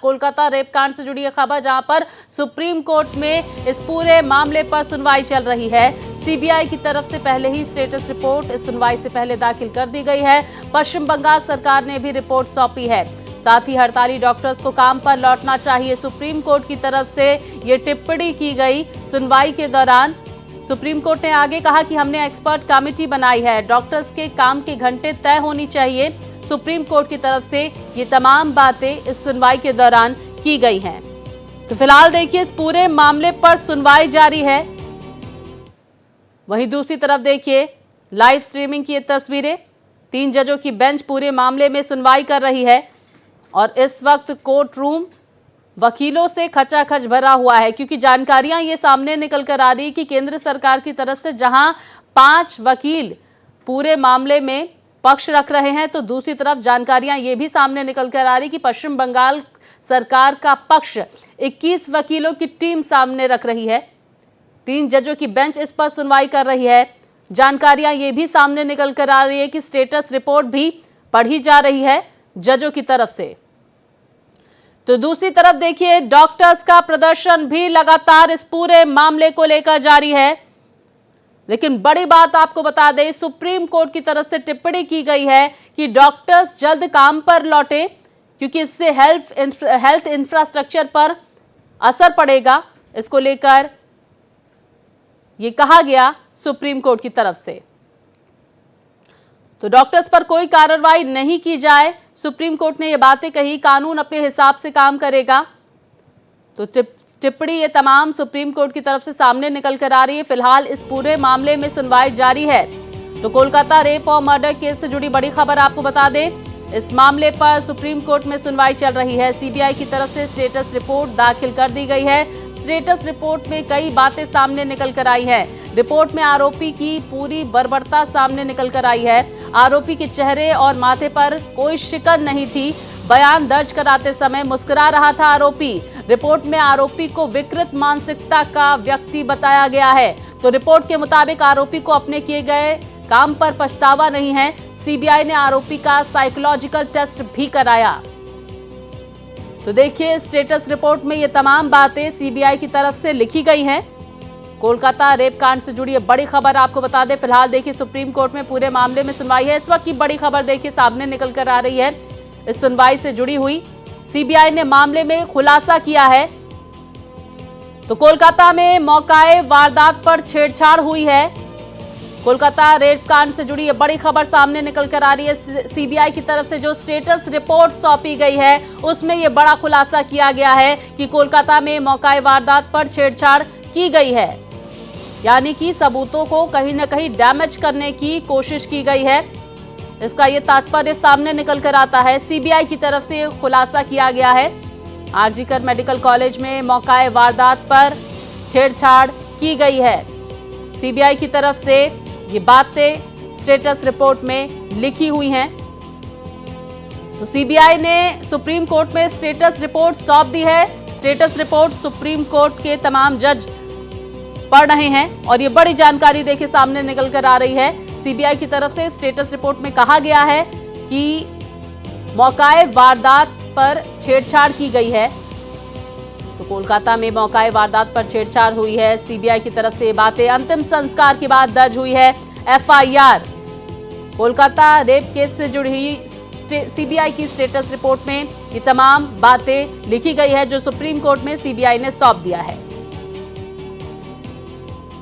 Kolkata rape कांड से जुड़ी है खबर, जहां पर सुप्रीम कोर्ट में इस पूरे मामले पर सुनवाई चल रही है। सीबीआई की तरफ से पहले ही स्टेटस रिपोर्ट इस सुनवाई से पहले दाखिल कर दी गई है। पश्चिम बंगाल सरकार ने भी रिपोर्ट सौंपी है। साथ ही हड़ताली डॉक्टर्स को काम पर लौटना चाहिए, सुप्रीम कोर्ट की तरफ से ये टिप्पणी की गई। सुनवाई के दौरान सुप्रीम कोर्ट ने आगे कहा कि हमने एक्सपर्ट कमेटी बनाई है, डॉक्टर्स के काम के घंटे तय होनी चाहिए। सुप्रीम कोर्ट की तरफ से ये तमाम बातें इस सुनवाई के दौरान की गई हैं। तो फिलहाल देखिए, इस पूरे मामले पर सुनवाई जारी है। वहीं दूसरी तरफ देखिए लाइव स्ट्रीमिंग की ये तस्वीरें, 3 जजों की बेंच पूरे मामले में सुनवाई कर रही है और इस वक्त कोर्ट रूम वकीलों से खचाखच भरा हुआ है, क्योंकि जानकारियां ये सामने निकल कर आ रही कि केंद्र सरकार की तरफ से जहां 5 वकील पूरे मामले में पक्ष रख रहे हैं, तो दूसरी तरफ जानकारियां ये भी सामने निकल कर आ रही कि पश्चिम बंगाल सरकार का पक्ष 21 वकीलों की टीम सामने रख रही है। 3 जजों की बेंच इस पर सुनवाई कर रही है। जानकारियां ये भी सामने निकल कर आ रही है कि स्टेटस रिपोर्ट भी पढ़ी जा रही है जजों की तरफ से। तो दूसरी तरफ देखिए, डॉक्टर्स का प्रदर्शन भी लगातार इस पूरे मामले को लेकर जारी है। लेकिन बड़ी बात आपको बता दें, सुप्रीम कोर्ट की तरफ से टिप्पणी की गई है कि डॉक्टर्स जल्द काम पर लौटें, क्योंकि इससे हेल्थ इंफ्रास्ट्रक्चर पर असर पड़ेगा। इसको लेकर ये कहा गया सुप्रीम कोर्ट की तरफ से। तो डॉक्टर्स पर कोई कार्रवाई नहीं की जाए, सुप्रीम कोर्ट ने ये बातें कही। कानून अपने हिसाब से काम करेगा। तो टिप्पणी ये तमाम सुप्रीम कोर्ट की तरफ से सामने निकल कर आ रही है। फिलहाल इस पूरे मामले में सुनवाई जारी है। तो कोलकाता रेप और मर्डर केस से जुड़ी बड़ी खबर आपको बता दें, इस मामले पर सुप्रीम कोर्ट में सुनवाई चल रही है। सीबीआई की तरफ से स्टेटस रिपोर्ट दाखिल कर दी गई है। स्टेटस रिपोर्ट में कई बातें सामने निकल कर आई है। रिपोर्ट में आरोपी की पूरी बर्बरता सामने निकल कर आई है। आरोपी के चेहरे और माथे पर कोई शिकन नहीं थी। बयान दर्ज कराते समय मुस्कुरा रहा था आरोपी। रिपोर्ट में आरोपी को विकृत मानसिकता का व्यक्ति बताया गया है। तो रिपोर्ट के मुताबिक आरोपी को अपने किए गए काम पर पछतावा नहीं है। सीबीआई ने आरोपी का साइकोलॉजिकल टेस्ट भी कराया। तो देखिए, स्टेटस रिपोर्ट में ये तमाम बातें सीबीआई की तरफ से लिखी गई हैं। कोलकाता रेप कांड से जुड़ी बड़ी खबर आपको बता दें। फिलहाल देखिए, सुप्रीम कोर्ट में पूरे मामले में सुनवाई है। इस वक्त की बड़ी खबर देखिए सामने निकल कर आ रही है। इस सुनवाई से जुड़ी हुई सीबीआई ने मामले में खुलासा किया है। तो कोलकाता में मौकाए वारदात पर छेड़छाड़ हुई है। कोलकाता रेप कांड से जुड़ी बड़ी खबर सामने निकल कर आ रही है। सीबीआई की तरफ से जो स्टेटस रिपोर्ट सौंपी गई है, उसमें यह बड़ा खुलासा किया गया है कि कोलकाता में मौकाए वारदात पर छेड़छाड़ की गई है, यानी कि सबूतों को कहीं न कहीं डैमेज करने की कोशिश की गई है। इसका ये तात्पर्य सामने निकल कर आता है। सीबीआई की तरफ से खुलासा किया गया है। आरजीकर मेडिकल कॉलेज में मौकाए वारदात पर छेड़छाड़ की गई है। सीबीआई की तरफ से ये बातें स्टेटस रिपोर्ट में लिखी हुई हैं। तो सीबीआई ने सुप्रीम कोर्ट में स्टेटस रिपोर्ट सौंप दी है। स्टेटस रिपोर्ट सुप्रीम कोर्ट के तमाम जज पढ़ रहे हैं और ये बड़ी जानकारी देखिए सामने निकल कर आ रही है। सीबीआई की तरफ से स्टेटस रिपोर्ट में कहा गया है कि मौकाए वारदात पर छेड़छाड़ की गई है। तो कोलकाता में मौकाए वारदात पर छेड़छाड़ हुई है। सीबीआई की तरफ से ये बातें अंतिम संस्कार के बाद दर्ज हुई है एफआईआर। कोलकाता रेप केस से जुड़ी हुई सीबीआई की स्टेटस रिपोर्ट में ये तमाम बातें लिखी गई है, जो सुप्रीम कोर्ट में सीबीआई ने सौंप दिया है।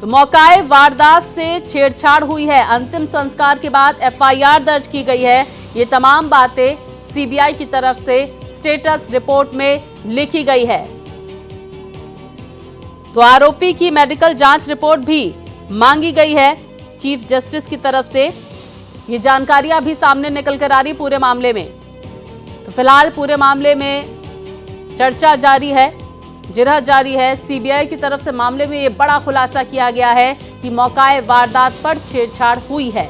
तो मौकाए वारदात से छेड़छाड़ हुई है, अंतिम संस्कार के बाद एफआईआर दर्ज की गई है। ये तमाम बातें सीबीआई की तरफ से स्टेटस रिपोर्ट में लिखी गई है। तो आरोपी की मेडिकल जांच रिपोर्ट भी मांगी गई है चीफ जस्टिस की तरफ से। ये जानकारियां भी सामने निकल कर आ रही पूरे मामले में। तो फिलहाल पूरे मामले में चर्चा जारी है, जिरह जारी है। सीबीआई की तरफ से मामले में ये बड़ा खुलासा किया गया है कि मौकाए वारदात पर छेड़छाड़ हुई है।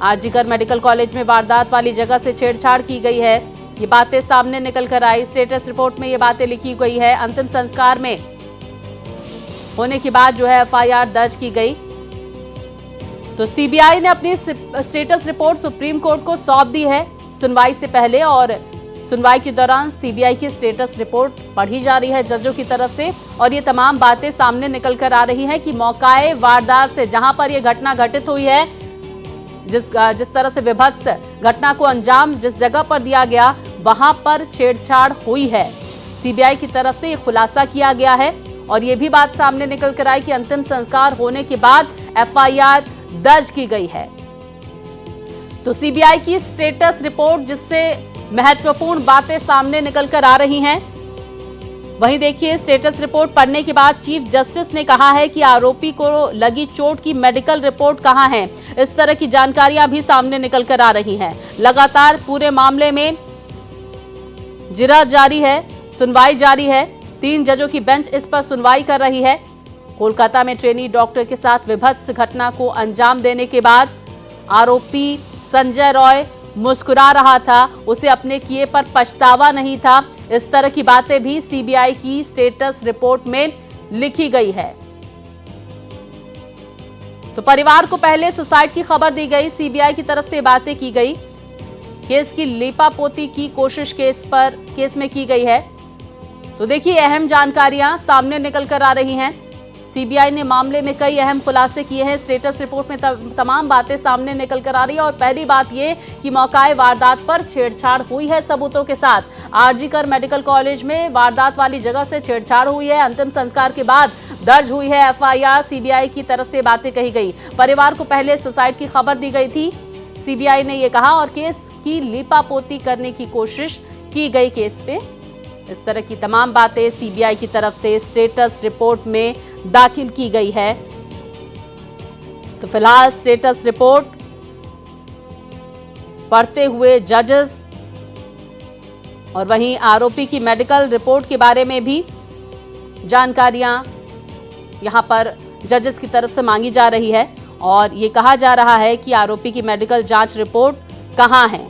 आरजीकर मेडिकल कॉलेज में वारदात वाली जगह से छेड़छाड़ की गई है। ये बातें सामने निकल कर आई। स्टेटस रिपोर्ट में ये बातें लिखी गई है। अंतिम संस्कार में होने के बाद जो है एफआईआर दर्ज की गई। तो सीबीआई ने अपनी स्टेटस रिपोर्ट सुप्रीम कोर्ट को सौंप दी है सुनवाई से पहले, और सुनवाई के दौरान सीबीआई की स्टेटस रिपोर्ट पढ़ी जा रही है जजों की तरफ से और ये तमाम बातें सामने निकल कर आ रही हैं कि मौकाए वारदात से जहां पर यह घटना घटित हुई है, जिस तरह से विभत्स घटना को अंजाम जिस जगह पर दिया गया वहां पर छेड़छाड़ हुई है। सीबीआई की तरफ से ये खुलासा किया गया है और ये भी बात सामने निकल कर आई कि अंतिम संस्कार होने के बाद एफआईआर दर्ज की गई है। तो सीबीआई की स्टेटस रिपोर्ट जिससे महत्वपूर्ण बातें सामने निकल कर आ रही हैं। वहीं देखिए, स्टेटस रिपोर्ट पढ़ने के बाद चीफ जस्टिस ने कहा है कि आरोपी को लगी चोट की मेडिकल रिपोर्ट कहां है। इस तरह की जानकारियां भी सामने निकल कर आ रही हैं। लगातार पूरे मामले में जिरह जारी है, सुनवाई जारी है। 3 जजों की बेंच इस पर सुनवाई कर रही है। कोलकाता में ट्रेनी डॉक्टर के साथ विभत्स घटना को अंजाम देने के बाद आरोपी संजय रॉय मुस्कुरा रहा था, उसे अपने किए पर पछतावा नहीं था। इस तरह की बातें भी सीबीआई की स्टेटस रिपोर्ट में लिखी गई है। तो परिवार को पहले सुसाइड की खबर दी गई, सीबीआई की तरफ से बातें की गई। केस की लीपापोती की कोशिश केस में की गई है। तो देखिए, अहम जानकारियां सामने निकल कर आ रही हैं। सीबीआई ने मामले में कई अहम खुलासे किए हैं। स्टेटस रिपोर्ट में तमाम बातें सामने निकल कर आ रही है और पहली बात ये कि मौकाए वारदात पर छेड़छाड़ हुई है सबूतों के साथ। आरजीकर मेडिकल कॉलेज में वारदात वाली जगह से छेड़छाड़ हुई है। अंतिम संस्कार के बाद दर्ज हुई है एफआईआर। सीबीआई की तरफ से बातें कही गई। परिवार को पहले सुसाइड की खबर दी गई थी, सीबीआई ने यह कहा, और केस की लीपापोती करने की कोशिश की गई केस पे। इस तरह की तमाम बातें सीबीआई की तरफ से स्टेटस रिपोर्ट में दाखिल की गई है। तो फिलहाल स्टेटस रिपोर्ट पढ़ते हुए जजेस और वहीं आरोपी की मेडिकल रिपोर्ट के बारे में भी जानकारियां यहां पर जजेस की तरफ से मांगी जा रही है और ये कहा जा रहा है कि आरोपी की मेडिकल जांच रिपोर्ट कहां है।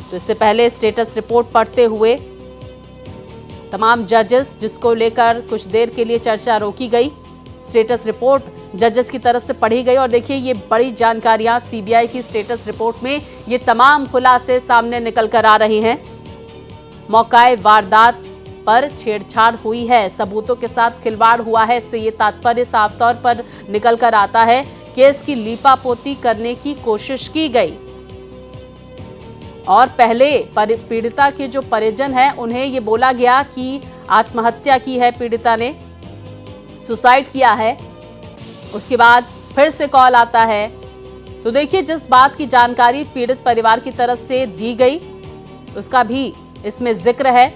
तो इससे पहले स्टेटस रिपोर्ट पढ़ते हुए तमाम जजेस, जिसको लेकर कुछ देर के लिए चर्चा रोकी गई, स्टेटस रिपोर्ट जजेस की तरफ से पढ़ी गई और देखिए, ये बड़ी जानकारियां सीबीआई की स्टेटस रिपोर्ट में ये तमाम खुलासे सामने निकल कर आ रहे हैं। मौकाए वारदात पर छेड़छाड़ हुई है, सबूतों के साथ खिलवाड़ हुआ है, इससे ये तात्पर्य साफ तौर पर निकल कर आता है। केस की लीपापोती करने की कोशिश की गई और पहले पीड़िता के जो परिजन हैं उन्हें ये बोला गया कि आत्महत्या की है, पीड़िता ने सुसाइड किया है। उसके बाद फिर से कॉल आता है। तो देखिए, जिस बात की जानकारी पीड़ित परिवार की तरफ से दी गई उसका भी इसमें जिक्र है।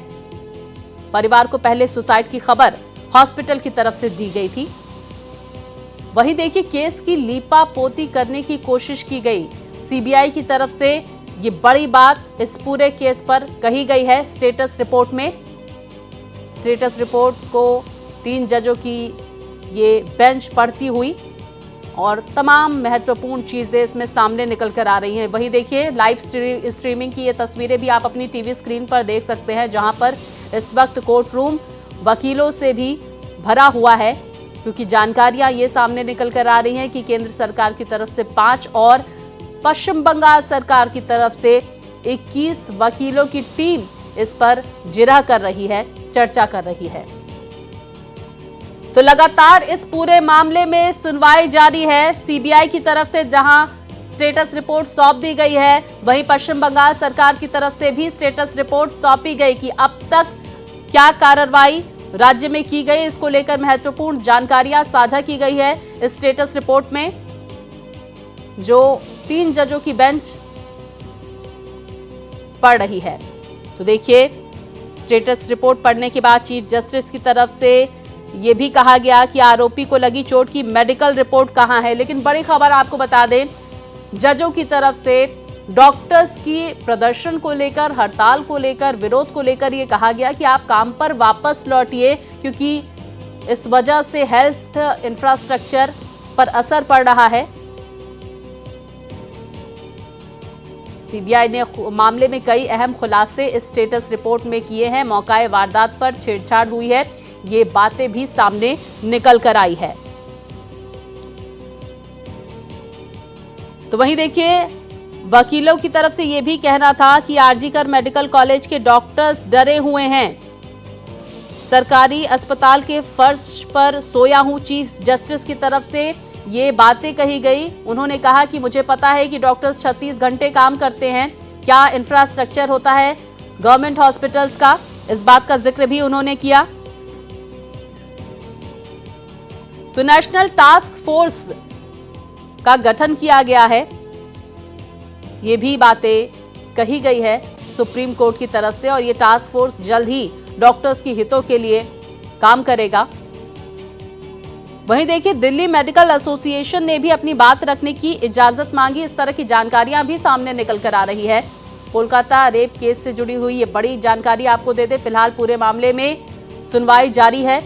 परिवार को पहले सुसाइड की खबर हॉस्पिटल की तरफ से दी गई थी। वहीं देखिए, केस की लीपापोती करने की कोशिश की गई। सीबीआई की तरफ से ये बड़ी बात इस पूरे केस पर कही गई है स्टेटस रिपोर्ट में। स्टेटस रिपोर्ट को 3 जजों की ये बेंच पढ़ती हुई और तमाम महत्वपूर्ण चीजें इसमें सामने निकल कर आ रही हैं। वहीं देखिए, लाइव स्ट्रीमिंग की ये तस्वीरें भी आप अपनी टीवी स्क्रीन पर देख सकते हैं, जहां पर इस वक्त कोर्ट रूम वकीलों से भी भरा हुआ है, क्योंकि जानकारियां ये सामने निकल कर आ रही हैं कि केंद्र सरकार की तरफ से 5 और पश्चिम बंगाल सरकार की तरफ से 21 वकीलों की टीम इस पर जिरह कर रही है, चर्चा कर रही है। तो लगातार इस पूरे मामले में सुनवाई जारी है। सीबीआई की तरफ से जहां स्टेटस रिपोर्ट सौंप दी गई है, वहीं पश्चिम बंगाल सरकार की तरफ से भी स्टेटस रिपोर्ट सौंपी गई कि अब तक क्या कार्रवाई राज्य में की गई। इसको लेकर महत्वपूर्ण जानकारियां साझा की गई है इस स्टेटस रिपोर्ट में, जो 3 जजों की बेंच पढ़ रही है। तो देखिए, स्टेटस रिपोर्ट पढ़ने के बाद चीफ जस्टिस की तरफ से यह भी कहा गया कि आरोपी को लगी चोट की मेडिकल रिपोर्ट कहां है। लेकिन बड़ी खबर आपको बता दें, जजों की तरफ से डॉक्टर्स की प्रदर्शन को लेकर, हड़ताल को लेकर, विरोध को लेकर यह कहा गया कि आप काम पर वापस लौटिए, क्योंकि इस वजह से हेल्थ इंफ्रास्ट्रक्चर पर असर पड़ रहा है। सीबीआई ने मामले में कई अहम खुलासे इस स्टेटस रिपोर्ट में किए हैं। मौकाए वारदात पर छेड़छाड़ हुई है, ये बातें भी सामने निकल कर आई है। तो वहीं देखिए, वकीलों की तरफ से यह भी कहना था कि आरजीकर मेडिकल कॉलेज के डॉक्टर्स डरे हुए हैं। सरकारी अस्पताल के फर्श पर सोया हूं, चीफ जस्टिस की तरफ से ये बातें कही गई। उन्होंने कहा कि मुझे पता है कि डॉक्टर्स 36 घंटे काम करते हैं, क्या इंफ्रास्ट्रक्चर होता है गवर्नमेंट हॉस्पिटल्स का, इस बात का जिक्र भी उन्होंने किया। तो नेशनल टास्क फोर्स का गठन किया गया है, ये भी बातें कही गई है सुप्रीम कोर्ट की तरफ से, और ये टास्क फोर्स जल्द ही डॉक्टर्स की हितों के लिए काम करेगा। वहीं देखिए, दिल्ली मेडिकल एसोसिएशन ने भी अपनी बात रखने की इजाजत मांगी। इस तरह की जानकारियां भी सामने निकल कर आ रही है। कोलकाता रेप केस से जुड़ी हुई ये बड़ी जानकारी आपको दे दे। फिलहाल पूरे मामले में सुनवाई जारी है,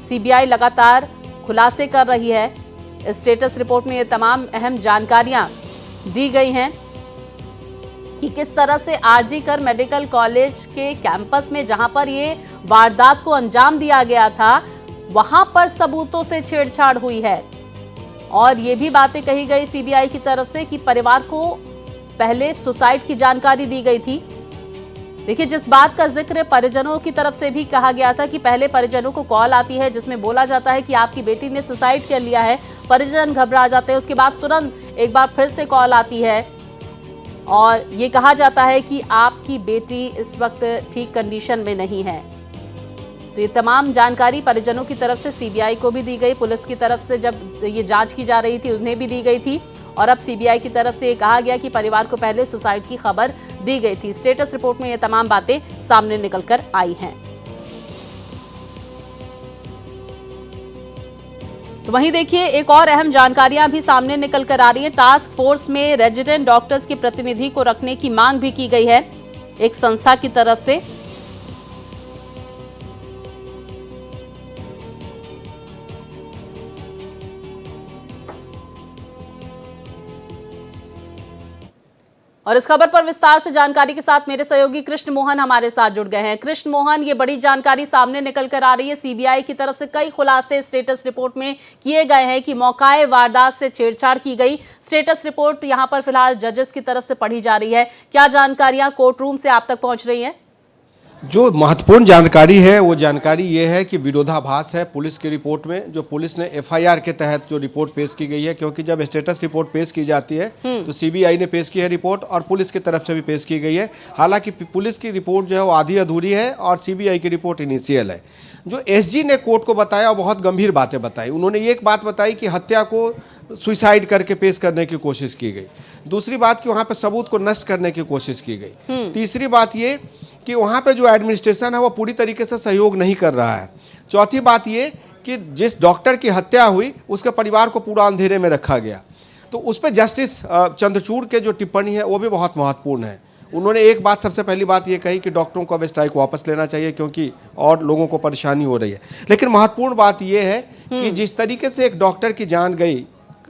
सीबीआई लगातार खुलासे कर रही है। स्टेटस रिपोर्ट में ये तमाम अहम जानकारियां दी गई हैं कि किस तरह से आरजीकर मेडिकल कॉलेज के कैंपस में, जहां पर ये वारदात को अंजाम दिया गया था, वहां पर सबूतों से छेड़छाड़ हुई है। और ये भी बातें कही गई सीबीआई की तरफ से कि परिवार को पहले सुसाइड की जानकारी दी गई थी। देखिए, जिस बात का जिक्र परिजनों की तरफ से भी कहा गया था कि पहले परिजनों को कॉल आती है जिसमें बोला जाता है कि आपकी बेटी ने सुसाइड कर लिया है, परिजन घबरा जाते हैं। उसके बाद तुरंत एक बार फिर से कॉल आती है और ये कहा जाता है कि आपकी बेटी इस वक्त ठीक कंडीशन में नहीं है। तो ये तमाम जानकारी परिजनों की तरफ से सीबीआई को भी दी गई, पुलिस की तरफ से जब ये जांच की जा रही थी उन्हें भी दी गई थी, और अब सीबीआई की तरफ से ये कहा गया कि परिवार को पहले सुसाइड की खबर दी गई थी। स्टेटस रिपोर्ट में ये तमाम बातें सामने निकल कर आई हैं। तो वहीं देखिए, एक और अहम जानकारियां भी सामने निकल कर आ रही है। टास्क फोर्स में रेजिडेंट डॉक्टर्स के प्रतिनिधि को रखने की मांग भी की गई है एक संस्था की तरफ से। और इस खबर पर विस्तार से जानकारी के साथ मेरे सहयोगी कृष्ण मोहन हमारे साथ जुड़ गए हैं। कृष्ण मोहन, ये बड़ी जानकारी सामने निकल कर आ रही है। सीबीआई की तरफ से कई खुलासे स्टेटस रिपोर्ट में किए गए हैं कि मौकाए वारदात से छेड़छाड़ की गई। स्टेटस रिपोर्ट यहां पर फिलहाल जजेस की तरफ से पढ़ी जा रही है। क्या जानकारियां कोर्ट रूम से आप तक पहुंच रही हैं? जो महत्वपूर्ण जानकारी है वो जानकारी ये है कि विरोधाभास है पुलिस की रिपोर्ट में, जो पुलिस ने एफआईआर के तहत जो रिपोर्ट पेश की गई है। क्योंकि जब स्टेटस रिपोर्ट पेश की जाती है तो सीबीआई ने पेश की है रिपोर्ट और पुलिस की तरफ से भी पेश की गई है। हालांकि पुलिस की रिपोर्ट जो है वो आधी अधूरी है और सीबीआई की रिपोर्ट इनिशियल है। जो एसजी ने कोर्ट को बताया बहुत गंभीर बातें बताई। उन्होंने एक बात बताई कि हत्या को सुसाइड करके पेश करने की कोशिश की गई। दूसरी बात कि वहाँ पे सबूत को नष्ट करने की कोशिश की गई। तीसरी बात ये कि वहाँ पे जो एडमिनिस्ट्रेशन है वो पूरी तरीके से सहयोग नहीं कर रहा है। चौथी बात ये कि जिस डॉक्टर की हत्या हुई उसके परिवार को पूरा अंधेरे में रखा गया। तो उस पर जस्टिस चंद्रचूड़ के जो टिप्पणी है वो भी बहुत महत्वपूर्ण है। उन्होंने एक बात, सबसे पहली बात ये कही कि डॉक्टरों को अब स्ट्राइक वापस लेना चाहिए क्योंकि और लोगों को परेशानी हो रही है। लेकिन महत्वपूर्ण बात ये है कि जिस तरीके से एक डॉक्टर की जान गई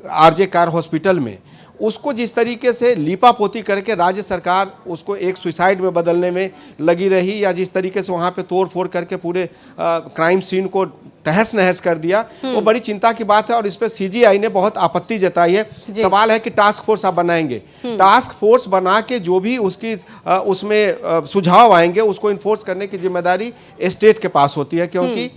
आरजे कार हॉस्पिटल में, उसको जिस तरीके से लीपापोती करके राज्य सरकार उसको एक सुसाइड में बदलने में लगी रही, या जिस तरीके से वहाँ पे तोड़ फोड़ करके पूरे क्राइम सीन को तहस नहस कर दिया, वो बड़ी चिंता की बात है और इस पर सीजीआई ने बहुत आपत्ति जताई है। सवाल है कि टास्क फोर्स आप बनाएंगे, टास्क फोर्स बना के जो भी उसकी उसमें सुझाव आएंगे उसको इन्फोर्स करने की जिम्मेदारी स्टेट के पास होती है, क्योंकि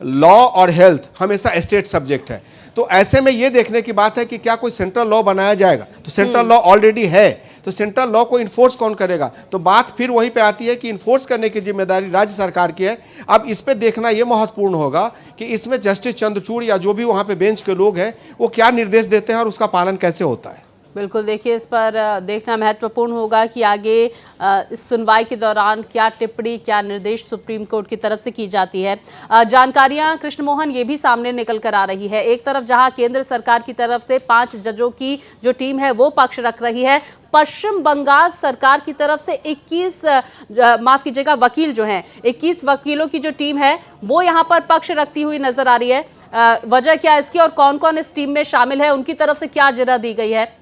लॉ और हेल्थ हमेशा स्टेट सब्जेक्ट है। तो ऐसे में ये देखने की बात है कि क्या कोई सेंट्रल लॉ बनाया जाएगा, तो सेंट्रल लॉ ऑलरेडी है, तो सेंट्रल लॉ को इन्फोर्स कौन करेगा? तो बात फिर वहीं पे आती है कि इन्फोर्स करने की जिम्मेदारी राज्य सरकार की है। अब इस पे देखना ये महत्वपूर्ण होगा कि इसमें जस्टिस चंद्रचूड़ या जो भी वहाँ पे बेंच के लोग हैं वो क्या निर्देश देते हैं और उसका पालन कैसे होता है। बिल्कुल, देखिए, इस पर देखना महत्वपूर्ण होगा कि आगे इस सुनवाई के दौरान क्या टिप्पणी, क्या निर्देश सुप्रीम कोर्ट की तरफ से की जाती है। जानकारियां कृष्ण मोहन ये भी सामने निकल कर आ रही है। एक तरफ जहां केंद्र सरकार की तरफ से 5 जजों की जो टीम है वो पक्ष रख रही है, पश्चिम बंगाल सरकार की तरफ से 21 माफ कीजिएगा वकील जो हैं, 21 वकीलों की जो टीम है वो यहाँ पर पक्ष रखती हुई नजर आ रही है। वजह क्या है इसकी और कौन कौन इस टीम में शामिल है, उनकी तरफ से क्या जिरह दी गई है?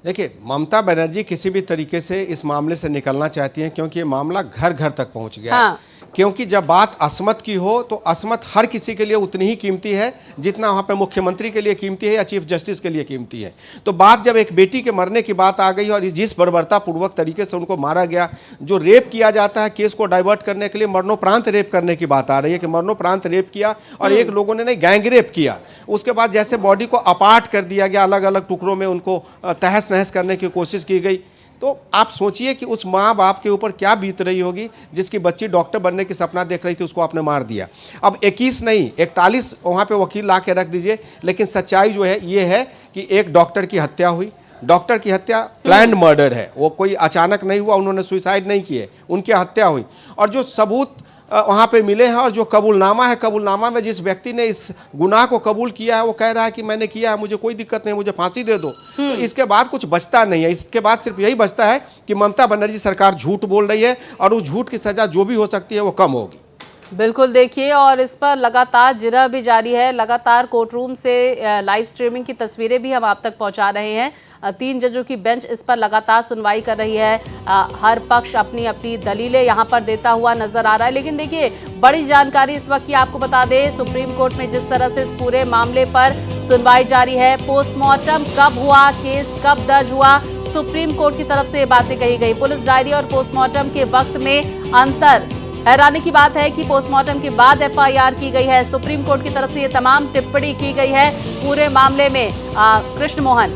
देखिए, ममता बनर्जी किसी भी तरीके से इस मामले से निकलना चाहती हैं क्योंकि ये मामला घर घर तक पहुंच गया है। क्योंकि जब बात असमत की हो तो असमत हर किसी के लिए उतनी ही कीमती है जितना वहाँ पे मुख्यमंत्री के लिए कीमती है या चीफ जस्टिस के लिए कीमती है। तो बात जब एक बेटी के मरने की बात आ गई और जिस बर्बरतापूर्वक तरीके से उनको मारा गया, जो रेप किया जाता है केस को डाइवर्ट करने के लिए, मरणोपरांत रेप करने की बात आ रही है कि मरणोपरांत रेप किया और एक लोगों ने नहीं गैंग रेप किया, उसके बाद जैसे बॉडी को अपार्ट कर दिया गया, अलग अलग टुकड़ों में उनको तहस नहस करने की कोशिश की गई। तो आप सोचिए कि उस माँ बाप के ऊपर क्या बीत रही होगी जिसकी बच्ची डॉक्टर बनने की सपना देख रही थी, उसको आपने मार दिया। अब 21 नहीं 41 वहाँ पे वकील ला के रख दीजिए, लेकिन सच्चाई जो है ये है कि एक डॉक्टर की हत्या हुई। डॉक्टर की हत्या प्लान्ड मर्डर है, वो कोई अचानक नहीं हुआ, उन्होंने सुसाइड नहीं किए, उनकी हत्या हुई। और जो सबूत वहाँ पे मिले हैं और जो कबूलनामा है, कबूलनामा में जिस व्यक्ति ने इस गुनाह को कबूल किया है वो कह रहा है कि मैंने किया है, मुझे कोई दिक्कत नहीं, मुझे फांसी दे दो। तो इसके बाद कुछ बचता नहीं है। इसके बाद सिर्फ यही बचता है कि ममता बनर्जी सरकार झूठ बोल रही है और उस झूठ की सजा जो भी हो सकती है वो कम होगी। बिल्कुल, देखिए, और इस पर लगातार जिरह भी जारी है। लगातार कोर्ट रूम से लाइव स्ट्रीमिंग की तस्वीरें भी हम आप तक पहुंचा रहे हैं। 3 जजों की बेंच इस पर लगातार सुनवाई कर रही है। हर पक्ष अपनी अपनी दलीलें यहां पर देता हुआ नजर आ रहा है। लेकिन देखिए, बड़ी जानकारी इस वक्त की आपको बता दें, सुप्रीम कोर्ट में जिस तरह से इस पूरे मामले पर सुनवाई जारी है, पोस्टमार्टम कब हुआ, केस कब दर्ज हुआ, सुप्रीम कोर्ट की तरफ से ये बातें कही गई। पुलिस डायरी और पोस्टमार्टम के वक्त में अंतर। हैरानी की बात है कि पोस्टमार्टम के बाद एफआईआर की गई है। सुप्रीम कोर्ट की तरफ से ये तमाम टिप्पणी की गई है पूरे मामले में। कृष्ण मोहन,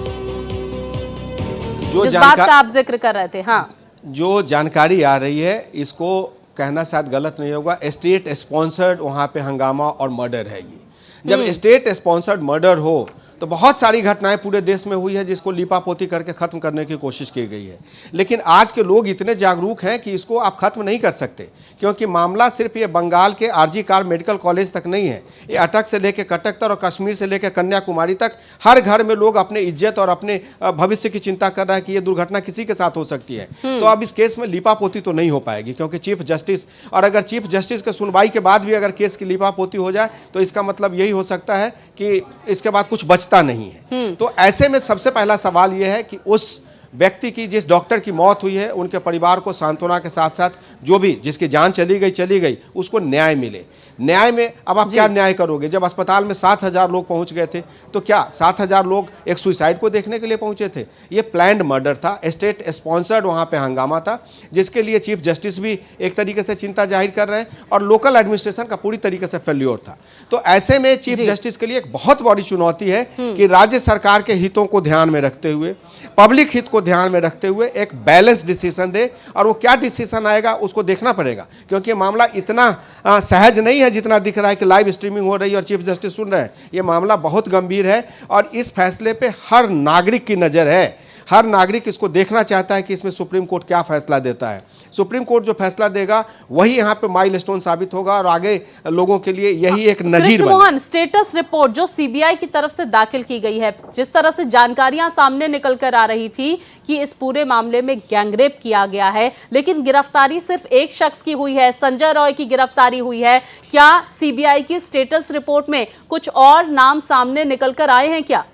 जिस बात का आप जिक्र कर रहे थे, हाँ, जो जानकारी आ रही है इसको कहना शायद गलत नहीं होगा, स्टेट स्पॉन्सर्ड वहाँ पे हंगामा और मर्डर है। ये जब स्टेट स्पॉन्सर्ड मर्डर हो तो बहुत सारी घटनाएं पूरे देश में हुई है जिसको लीपापोती करके खत्म करने की कोशिश की गई है। लेकिन आज के लोग इतने जागरूक हैं कि इसको आप खत्म नहीं कर सकते, क्योंकि मामला सिर्फ ये बंगाल के आरजी कार मेडिकल कॉलेज तक नहीं है। ये अटक से लेकर कटक तक और कश्मीर से लेकर कन्याकुमारी तक हर घर में लोग अपने इज्जत और अपने भविष्य की चिंता कर रहा है कि ये दुर्घटना किसी के साथ हो सकती है। तो अब इस केस में लीपापोती तो नहीं हो पाएगी, क्योंकि चीफ जस्टिस, और अगर चीफ जस्टिस के सुनवाई के बाद भी अगर केस की लीपापोती हो जाए तो इसका मतलब यही हो सकता है कि इसके बाद कुछ बचता नहीं है। तो ऐसे में सबसे पहला सवाल यह है कि उस व्यक्ति की, जिस डॉक्टर की मौत हुई है, उनके परिवार को सांत्वना के साथ साथ जो भी जिसकी जान चली गई उसको न्याय मिले। न्याय में अब आप क्या न्याय करोगे? जब अस्पताल में 7,000 लोग पहुंच गए थे तो क्या 7,000 लोग एक सुसाइड को देखने के लिए पहुंचे थे? ये प्लान्ड मर्डर था, स्टेट स्पॉन्सर्ड वहां पे हंगामा था, जिसके लिए चीफ जस्टिस भी एक तरीके से चिंता जाहिर कर रहे हैं और लोकल एडमिनिस्ट्रेशन का पूरी तरीके से फेल्योर था। तो ऐसे में चीफ जस्टिस के लिए एक बहुत बड़ी चुनौती है कि राज्य सरकार के हितों को ध्यान में रखते हुए, पब्लिक हित को ध्यान में रखते हुए एक बैलेंस डिसीजन दे। और वो क्या डिसीजन आएगा उसको देखना पड़ेगा, क्योंकि मामला इतना सहज नहीं है जितना दिख रहा है कि लाइव स्ट्रीमिंग हो रही है और चीफ जस्टिस सुन रहे हैं। ये मामला बहुत गंभीर है और इस फैसले पे हर नागरिक की नज़र है। हर नागरिक इसको देखना चाहता है कि इसमें सुप्रीम कोर्ट क्या फैसला देता है। सुप्रीम कोर्ट जो फैसला देगा वही यहाँ पे माइलस्टोन साबित होगा और आगे लोगों के लिए यही एक नजीर बनेगा। मोहन, स्टेटस रिपोर्ट जो सीबीआई की तरफ से दाखिल की गई है, जिस तरह से जानकारियां सामने निकल कर आ रही थी कि इस पूरे मामले में गैंगरेप किया गया है, लेकिन गिरफ्तारी सिर्फ एक शख्स की हुई है, संजय रॉय की गिरफ्तारी हुई है। क्या सीबीआई की स्टेटस रिपोर्ट में कुछ और नाम सामने निकल कर आए हैं क्या?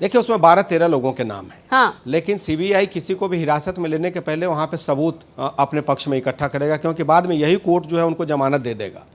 देखिए, उसमें 12-13 लोगों के नाम हैं। हाँ। लेकिन सीबीआई किसी को भी हिरासत में लेने के पहले वहाँ पे सबूत अपने पक्ष में इकट्ठा करेगा, क्योंकि बाद में यही कोर्ट जो है उनको जमानत दे देगा।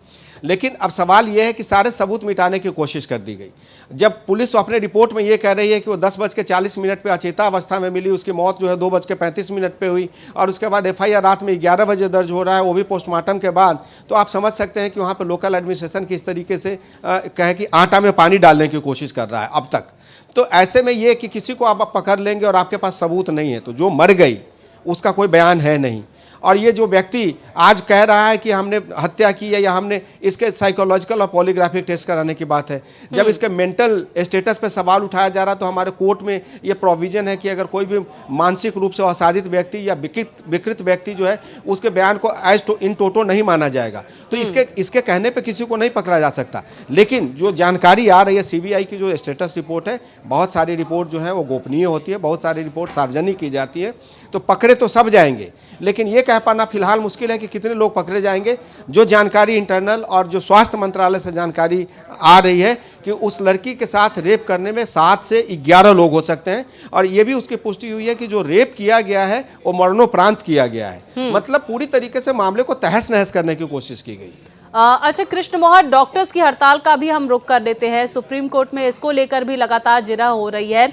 लेकिन अब सवाल यह है कि सारे सबूत मिटाने की कोशिश कर दी गई। जब पुलिस अपने रिपोर्ट में ये कह रही है कि वो 10:40 पे अचेता अवस्था में मिली, उसकी मौत जो है 2:35 पे हुई और उसके बाद एफआईआर रात में 11 बजे दर्ज हो रहा है, वो भी पोस्टमार्टम के बाद, तो आप समझ सकते हैं कि वहाँ पर लोकल एडमिनिस्ट्रेशन किस तरीके से कहे कि आटा में पानी डालने की कोशिश कर रहा है अब तक। तो ऐसे में ये कि किसी को आप पकड़ लेंगे और आपके पास सबूत नहीं है, तो जो मर गई उसका कोई बयान है नहीं। और ये जो व्यक्ति आज कह रहा है कि हमने हत्या की है या हमने, इसके साइकोलॉजिकल और पॉलीग्राफिक टेस्ट कराने की बात है। जब इसके मेंटल स्टेटस पे सवाल उठाया जा रहा तो हमारे कोर्ट में ये प्रोविजन है कि अगर कोई भी मानसिक रूप से असाधित व्यक्ति या विकृत व्यक्ति जो है उसके बयान को एज इन टोटो नहीं माना जाएगा। तो इसके कहने पर किसी को नहीं पकड़ा जा सकता। लेकिन जो जानकारी आ रही है, सीबीआई की जो स्टेटस रिपोर्ट है, बहुत सारी रिपोर्ट जो है वो गोपनीय होती है, बहुत सारी रिपोर्ट सार्वजनिक की जाती है। तो पकड़े तो सब जाएंगे, लेकिन ये कह पाना फिलहाल मुश्किल है कि कितने लोग पकड़े जाएंगे। जो जानकारी इंटरनल और जो स्वास्थ्य मंत्रालय से जानकारी आ रही है कि उस लड़की के साथ रेप करने में 7 से 11 लोग हो सकते हैं, और ये भी उसकी पुष्टि हुई है कि जो रेप किया गया है वो मरणोपरांत किया गया है। मतलब पूरी तरीके से मामले को तहस नहस करने की कोशिश की गई। अच्छा कृष्ण मोहन, डॉक्टर्स की हड़ताल का भी हम रुख कर लेते हैं। सुप्रीम कोर्ट में इसको लेकर भी लगातार जिरह हो रही है।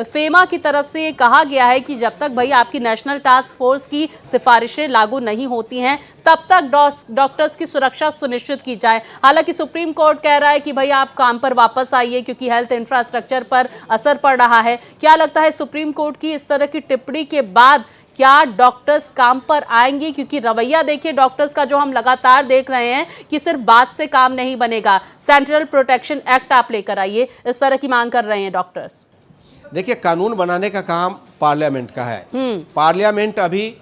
फेमा की तरफ से ये कहा गया है कि जब तक भाई आपकी नेशनल टास्क फोर्स की सिफारिशें लागू नहीं होती हैं तब तक डॉक्टर्स की सुरक्षा सुनिश्चित की जाए। हालांकि सुप्रीम कोर्ट कह रहा है कि भाई आप काम पर वापस आइए क्योंकि हेल्थ इंफ्रास्ट्रक्चर पर असर पड़ रहा है। क्या लगता है सुप्रीम कोर्ट की इस तरह की टिप्पणी के बाद क्या डॉक्टर्स काम पर आएंगे? क्योंकि रवैया देखिए डॉक्टर्स का जो हम लगातार देख रहे हैं कि सिर्फ बात से काम नहीं बनेगा, सेंट्रल प्रोटेक्शन एक्ट आप लेकर आइए, इस तरह की मांग कर रहे हैं डॉक्टर्स। देखिए, कानून बनाने का काम पार्लियामेंट का है। पार्लियामेंट अभी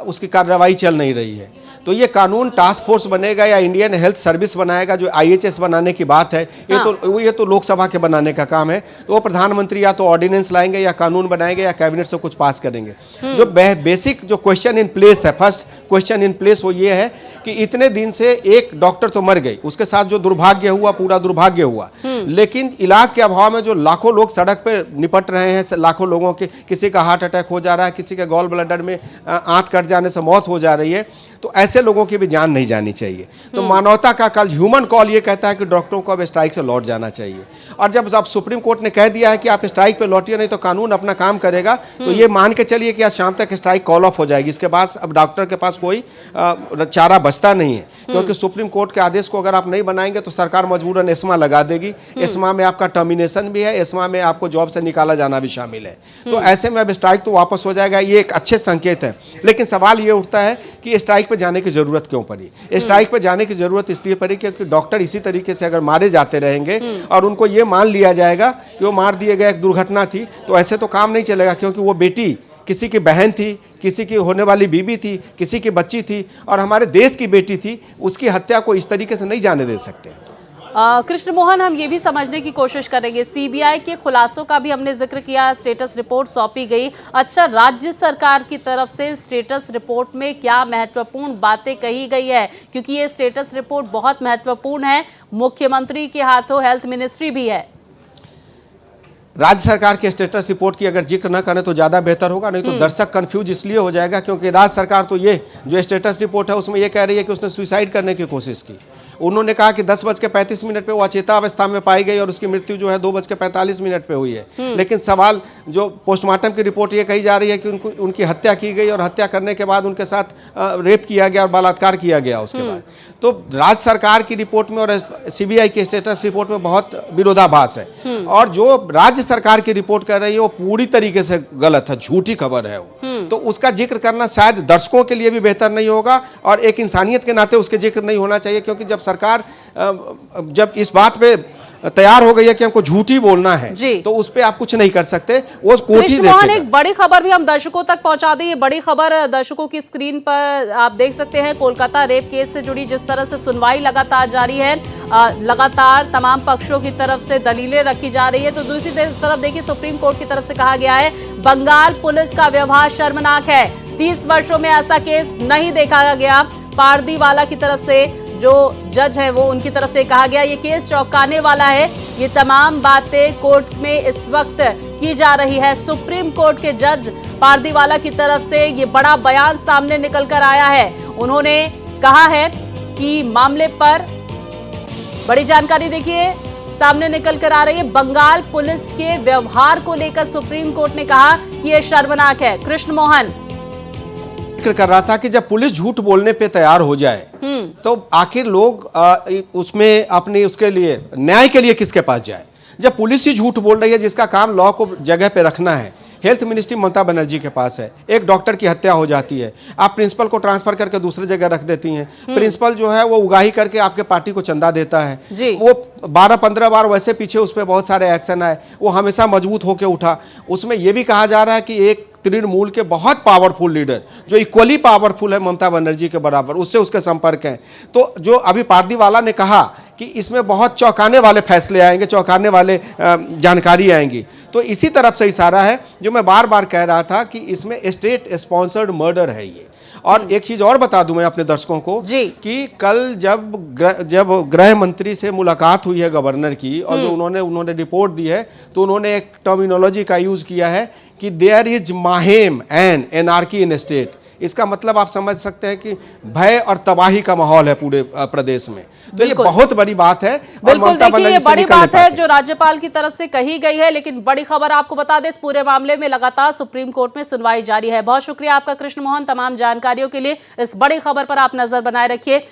उसकी कार्रवाई चल नहीं रही है, तो ये कानून टास्क फोर्स बनेगा या इंडियन हेल्थ सर्विस बनाएगा, जो IHS बनाने की बात है, ये तो लोकसभा के बनाने का काम है। तो वो प्रधानमंत्री या तो ऑर्डिनेंस लाएंगे या कानून बनाएंगे या कैबिनेट से कुछ पास करेंगे। जो बेसिक जो क्वेश्चन इन प्लेस है, फर्स्ट क्वेश्चन इन प्लेस वो ये है कि इतने दिन से एक डॉक्टर तो मर गई, उसके साथ जो दुर्भाग्य हुआ पूरा दुर्भाग्य हुआ, लेकिन इलाज के अभाव में जो लाखों लोग सड़क पे निपट रहे हैं, लाखों लोगों के किसी का हार्ट अटैक हो जा रहा है, किसी के गॉल ब्लैडर में आंत कट जाने से मौत हो जा रही है, तो ऐसे लोगों की भी जान नहीं जानी चाहिए। तो मानवता का कल ह्यूमन कॉल ये कहता है कि डॉक्टरों को अब स्ट्राइक से लौट जाना चाहिए। और जब सुप्रीम कोर्ट ने कह दिया है कि आप स्ट्राइक पे लौटिए नहीं तो कानून अपना काम करेगा, तो ये मान के चलिए कि आज शाम तक स्ट्राइक कॉल ऑफ हो जाएगी। इसके बाद अब डॉक्टर के पास कोई चारा बचता नहीं है, क्योंकि सुप्रीम कोर्ट के आदेश को अगर आप नहीं बनाएंगे तो सरकार मजबूरन एस्मा लगा देगी। एस्मा में आपका टर्मिनेशन भी है, एस्मा में आपको जॉब से निकाला जाना भी शामिल है। तो ऐसे में अब स्ट्राइक तो वापस हो जाएगा, ये एक अच्छे संकेत है। लेकिन सवाल ये उठता है कि स्ट्राइक पे जाने की जरूरत क्यों पड़ी? स्ट्राइक पे जाने की जरूरत इसलिए पड़ी क्योंकि डॉक्टर इसी तरीके से अगर मारे जाते रहेंगे और उनको ये मान लिया जाएगा कि वो मार दिए गए, एक दुर्घटना थी, तो ऐसे तो काम नहीं चलेगा। क्योंकि वो बेटी किसी की बहन थी, किसी की होने वाली बीवी थी, किसी की बच्ची थी और हमारे देश की बेटी थी, उसकी हत्या को इस तरीके से नहीं जाने दे सकते। कृष्ण मोहन, हम ये भी समझने की कोशिश करेंगे, CBI के खुलासों का भी हमने जिक्र किया, स्टेटस रिपोर्ट सौंपी गई। अच्छा, राज्य सरकार की तरफ से स्टेटस रिपोर्ट में क्या महत्वपूर्ण बातें कही गई है? क्योंकि ये स्टेटस रिपोर्ट बहुत महत्वपूर्ण है, मुख्यमंत्री के हाथों हेल्थ मिनिस्ट्री भी है। राज्य सरकार के स्टेटस रिपोर्ट की अगर जिक्र न करें तो ज़्यादा बेहतर होगा, नहीं तो दर्शक कंफ्यूज इसलिए हो जाएगा क्योंकि राज्य सरकार तो ये जो स्टेटस रिपोर्ट है उसमें ये कह रही है कि उसने सुसाइड करने की कोशिश की। उन्होंने कहा कि 10:35 पे वो अचेता अवस्था में पाई गई और उसकी मृत्यु जो है 2:45 पे हुई है। लेकिन सवाल जो पोस्टमार्टम की रिपोर्ट ये कही जा रही है कि उनकी हत्या की गई और हत्या करने के बाद उनके साथ रेप किया गया और बलात्कार किया गया उसके बाद। तो राज्य सरकार की रिपोर्ट में और CBI की स्टेटस रिपोर्ट में बहुत विरोधाभास है, और जो राज्य सरकार की रिपोर्ट कर रही है वो पूरी तरीके से गलत है, झूठी खबर है वो। तो उसका जिक्र करना शायद दर्शकों के लिए भी बेहतर नहीं होगा और एक इंसानियत के नाते उसके जिक्र नहीं होना चाहिए, क्योंकि जब सरकार जब इस बात पे तैयार हो गई है कि हमको झूठी बोलना है तो उस पे आप कुछ नहीं कर सकते, वो कोठी देखेगा। एक बड़ी खबर भी हम दर्शकों तक पहुंचा दें। ये बड़ी खबर दर्शकों की स्क्रीन पर आप देख सकते हैं। कोलकाता रेप केस से जुड़ी जिस तरह से सुनवाई लगातार जारी है, लगातार तमाम पक्षों की तरफ से दलीलें रखी जा रही है, तो दूसरी तरफ देखिए सुप्रीम कोर्ट की तरफ से कहा गया है बंगाल पुलिस का व्यवहार शर्मनाक है, 30 वर्षों में ऐसा केस नहीं देखा गया। पारदीवाला की तरफ से जो जज है वो उनकी तरफ से कहा गया ये केस चौंकाने वाला है। ये तमाम बातें कोर्ट में इस वक्त की जा रही है। सुप्रीम कोर्ट के जज पारदीवाला की तरफ से ये बड़ा बयान सामने निकल कर आया है। उन्होंने कहा है कि मामले पर बड़ी जानकारी देखिए सामने निकल कर आ रही है। बंगाल पुलिस के व्यवहार को लेकर सुप्रीम कोर्ट ने कहा कि यह शर्मनाक है। कृष्ण मोहन कर रहा था कि जब पुलिस झूठ बोलने पे तैयार हो जाए तो आखिर लोग उसमें अपनी उसके लिए न्याय के लिए किसके पास जाए? जब पुलिस ही झूठ बोल रही है जिसका काम लॉ को जगह पे रखना है, हेल्थ मिनिस्ट्री ममता बनर्जी के पास है, एक डॉक्टर की हत्या हो जाती है, आप प्रिंसिपल को ट्रांसफर करके दूसरी जगह रख देती हैं। प्रिंसिपल जो है वो उगाही करके आपके पार्टी को चंदा देता है, वो 12-15 बार वैसे पीछे उस पर बहुत सारे एक्शन आए, वो हमेशा मजबूत होकर उठा। उसमें यह भी कहा जा रहा है कि एक तृणमूल के बहुत पावरफुल लीडर जो इक्वली पावरफुल है ममता बनर्जी के बराबर, उससे उसके संपर्क हैं। तो जो अभी पारदीवाला ने कहा कि इसमें बहुत चौंकाने वाले फैसले आएंगे, चौंकाने वाले जानकारी आएंगी, तो इसी तरफ से इशारा है जो मैं बार बार कह रहा था कि इसमें स्टेट स्पॉन्सर्ड मर्डर है ये, और एक चीज और बता दूं मैं अपने दर्शकों को जी। कि कल जब गृह मंत्री से मुलाकात हुई है गवर्नर की और जो उन्होंने रिपोर्ट दी है, तो उन्होंने एक टर्मिनोलॉजी का यूज किया है कि there is mayhem and anarchy in state. इसका मतलब आप समझ सकते हैं कि भय और तबाही का माहौल है पूरे प्रदेश में। तो ये बहुत बड़ी बात है। बिल्कुल, देखिए ये बड़ी बात है जो राज्यपाल की तरफ से कही गई है, लेकिन बड़ी खबर आपको बता दें, इस पूरे मामले में लगातार सुप्रीम कोर्ट में सुनवाई जारी है। बहुत शुक्रिया आपका कृष्ण मोहन, तमाम जानकारियों के लिए। इस बड़ी खबर पर आप नजर बनाए रखिए।